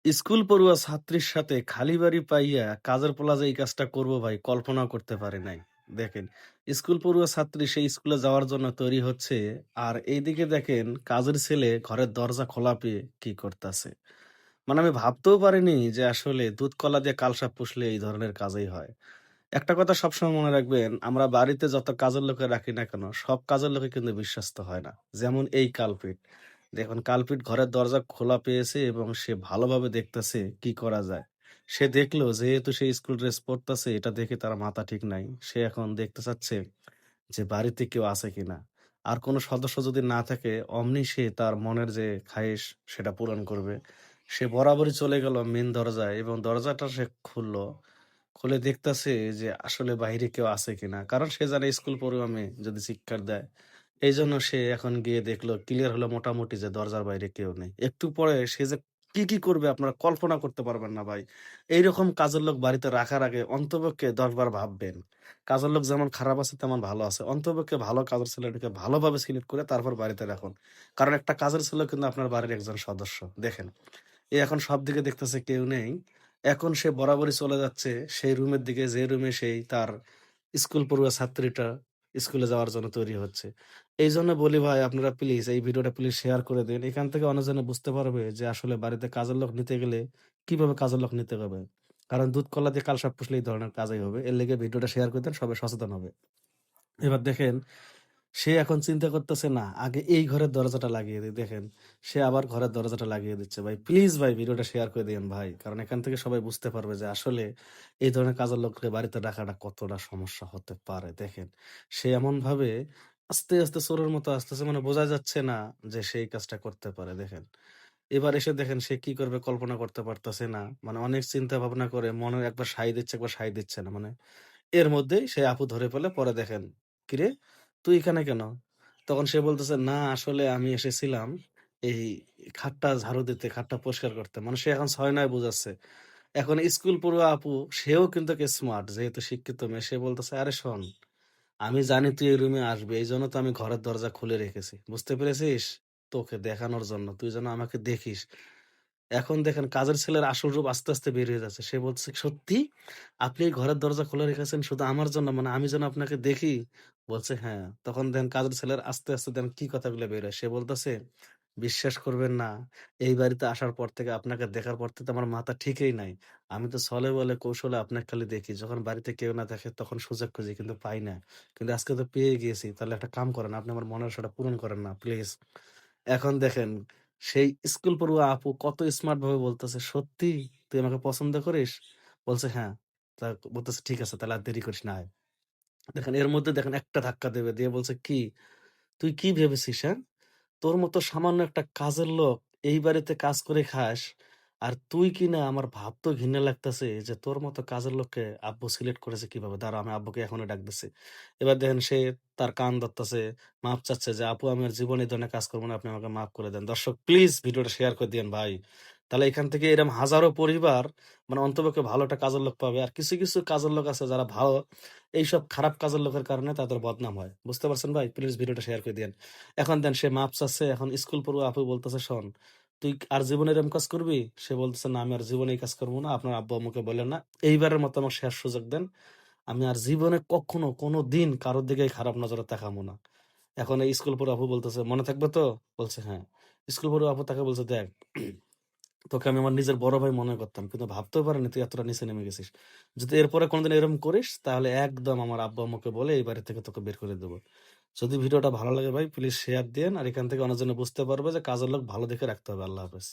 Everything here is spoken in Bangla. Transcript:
স্কুল পড়ুয়া ছাত্রীর সাথে খালি বাড়ি পাইয়া কাজের পোলা যে এই কাজটা করবো ভাই কল্পনাও করতে পারি নাই। দেখেন, স্কুল পড়ুয়া ছাত্রী সেই স্কুলে যাওয়ার জন্য তৈরি হচ্ছে, আর এইদিকে দেখেন কাজের ছেলে ঘরের দরজা খোলা পেয়ে কি করতেছে। মানে আমি ভাবতেও পারিনি যে আসলে দুধ কলা দিয়ে কালসাপ পুষলে এই ধরনের কাজই হয়। একটা কথা সবসময় মনে রাখবেন, আমরা বাড়িতে যত কাজের লোকে রাখি না কেন, সব কাজের লোকে কিন্তু বিশ্বস্ত হয় না। যেমন এই কালপিট। দেখুন কালপিট ঘরের দরজা খোলা পেয়েছে এবং সে ভালোভাবে দেখতেছে কি করা যায়। সে দেখলো যেহেতু সে স্কুল ড্রেস পরতেছে, এটা দেখে তার মাথা ঠিক নাই। সে এখন দেখতে চাচ্ছে যে বাড়িতে কেউ আছে কিনা। আর কোনো সদস্য যদি না থাকে অমনি সে তার মনের যে খায়েশ সেটা পূরণ করবে। সে বরাবরই চলে গেল মেইন দরজায় এবং দরজাটা সে খুলল। খুলে দেখতাছে যে আসলে বাহিরে কেউ আছে কিনা। কারণ সে জানে স্কুল পড়ুয়া মেয়ে যদি চিৎকার দেয়। এইজন্য সে এখন গিয়ে দেখলো, ক্লিয়ার হলো মোটামুটি যে দরজার বাইরে কেউ নেই। একটু পরে সে যে কি করবে আপনারা কল্পনা করতে পারবেন না ভাই। এইরকম কাজের লোক বাড়িতে রাখার আগে অন্তপক্ষে ১০ বার ভাববেন। কাজের লোক যেমন খারাপ আছে তেমন ভালো আছে। অন্তপক্ষে ভালো কাজের ছেলেটাকে ভালোভাবে সিলেক্ট করে তারপর বাড়িতে রাখুন। কারণ একটা কাজের ছেলেও কিন্তু আপনার বাড়ির একজন সদস্য। দেখেন, এ এখন সব দিকে দেখতেছে কেউ নেই। এখন সে বরাবরই চলে যাচ্ছে সেই রুমের দিকে, যে রুমে সেই তার স্কুল পড়ুয়া ছাত্রীটা স্কুলে যাওয়ার জন্য তৈরি হচ্ছে। এইজন্য বলি ভাই, আপনারা প্লিজ এই ভিডিওটা প্লিজ শেয়ার করে দিন। এখান থেকে অন্যজনে বুঝতে পারবে যে আসলে বাড়িতে কাজের লোক নিতে গেলে কিভাবে কাজের লোক নিতে হবে। কারণ দুধ কলা দিয়ে কালসাপ পুষলে এই ধরনের কাজই হবে। এর লেগে ভিডিওটা শেয়ার করে দেন, সবাই সচেতন হবে। এবার দেখেন, সে এখন চিন্তা করতেছে না, আগে এই ঘরের দরজাটা লাগিয়ে দেই। দেখেন, সে আবার ঘরের দরজাটা লাগিয়ে দিচ্ছে। ভাই প্লিজ ভাই ভিডিওটা শেয়ার করে দিয়েন ভাই। কারণ এখান থেকে সবাই বুঝতে পারবে যে আসলে এই ধরনের কাজের লোককে বাড়িতে রাখাটা কতটা সমস্যা হতে পারে। দেখেন, সে এমনভাবে আস্তে চোরের মতো আসতেছে, মানে বোঝা যাচ্ছে না যে সে এই কাজটা করতে পারে। দেখেন, এবার এসে দেখেন সে কি করবে কল্পনা করতে পারতেছে না। মানে অনেক চিন্তা ভাবনা করে মনে একবার সাই দিচ্ছে, একবার সাই দিচ্ছে না। মানে এর মধ্যেই সে আপু ধরে ফেলে। পরে দেখেন, "কিরে তুই এখানে কেন?" তখন সে বলতেছে, "না আসলে আমি এসেছিলাম এই খাটটা ঝাড়ু দিতে, খাটটা পরিষ্কার করতে।" মানে সে এখন ৬-৯ বুঝাচ্ছে। এখন স্কুল পড়ুয়া আপু সেও কিন্তু স্মার্ট, যেহেতু শিক্ষিত মেয়ে। সে বলতেছে, "আরে শোন, আমি জানি তুই এই রুমে আসবি। এইজন্য তো আমি ঘরের দরজা খুলে রেখেছি। বুঝতে পেরেছিস? তোকে দেখানোর জন্য। তুই যেন আমাকে দেখিস।" এখন দেখেন কাজের ছেলের আসল রূপ আস্তে বের হয়ে যাচ্ছে। সে বলছে, "সত্যি? আপনি এই ঘরের দরজা খোলা রেখেছেন শুধু আমার জন্য? মানে আমি যেন আপনাকে দেখি?" বলছে, "হ্যাঁ।" তখন দেখেন কাজের ছেলের আস্তে দেখেন কি কথাগুলো বের হয়। সে বলতেছে, "বিশ্বাস করবেন না, এই বাড়িতে আসার পর থেকে আপনাকে দেখার পর থেকে তো আমার মাথা ঠিকই নাই। আমি তো ছলে বলে কৌশলে আপনাকে খালি দেখি। যখন বাড়িতে কেউ না থাকে তখন সুযোগ খুঁজি কিন্তু পাই না। কিন্তু আজকে তো পেয়ে গিয়েছি। তাহলে একটা কাম করেন, আপনি আমার মনের আশাটা পূরণ করেন না প্লিজ।" এখন দেখেন সেই স্কুল পড়ুয়া আপু কত স্মার্ট ভাবে বলতেছে, "সত্যি? তুই আমাকে পছন্দ করিস?" বলছে, "হ্যাঁ।" তা বলতেছে, "ঠিক আছে তাহলে আর দেরি করিস না, আয়।" দেখেন এর মধ্যে দেখেন একটা ধাক্কা দেবে। দিয়ে বলছে, "কি? তুই কি ভেবেছিস, হ্যাঁ? তোর মতো সামান্য একটা কাজের লোক এই বাড়িতে কাজ করে খাস, আর তুই কিনা আমার ভাবতেও ঘৃণা লাগতেছে যে তোর মতো কাজের লোককে আব্বু সিলেক্ট করেছে কিভাবে। দাঁড়া আমি আব্বুকে এখনই ডাক দিচ্ছি।" এবার দেখেন সে তার কান ধরতেছে, মাপ চাচ্ছে যে, "আপু আমি আর জীবনে এই ধরনের কাজ করবো না, আপনি আমাকে মাফ করে দেন।" দর্শক প্লিজ ভিডিওটা শেয়ার করে দিয়েন ভাই। তাহলে এখান থেকে এরকম হাজারো পরিবার মানে অন্তপক্ষে ভালো একটা কাজের লোক পাবে। আর কিছু কাজের লোক আছে যারা ভালো, এইসব খারাপ কাজের লোকের কারণে তাদের বদনাম হয়। বুঝতে পারছেন ভাই? প্লিজ ভিডিওটা শেয়ার করে দিয়েন। এখন দেন সে মাপ চাচ্ছে। এখন স্কুল পড়ুয়া আপু বলতেছে, "শোন, তুই আর জীবনে এরকম কাজ করবি?" সে বলতেছে, "না আমি আর জীবনে এই কাজ করব না। আপনার আব্বু-আম্মুকে বলেন না। এইবারের মতো আমাকে শেষ সুযোগ দেন। আমি আর জীবনে কখনো কোনদিন কারো দিকে খারাপ নজরে তাকাবো না।" এখন এই স্কুল পড়ুয়া আপু বলতেছে, "মনে থাকবে তো?" বলছে, "হ্যাঁ।" স্কুল পড়ুয়া আপু তাকে বলছে, "দেখ, তোকে আমি আমার নিজের বড় ভাই মনে করতাম। কিন্তু ভাবতেও পারিনি তুই এতটা নিচে নেমে গেছিস। যদি এরপরে কোনদিন এরকম করিস তাহলে একদম আমার আব্বু-আম্মুকে বলে এই বাড়ি থেকে তোকে বের করে দেব।" যদি ভিডিওটা ভালো লাগে ভাই প্লিজ শেয়ার দিয়েন। আর এখান থেকে অন্যজনে বুঝতে পারবে যে কাজের লোক ভালো দেখে রাখতে হবে। আল্লাহ হাফেজ।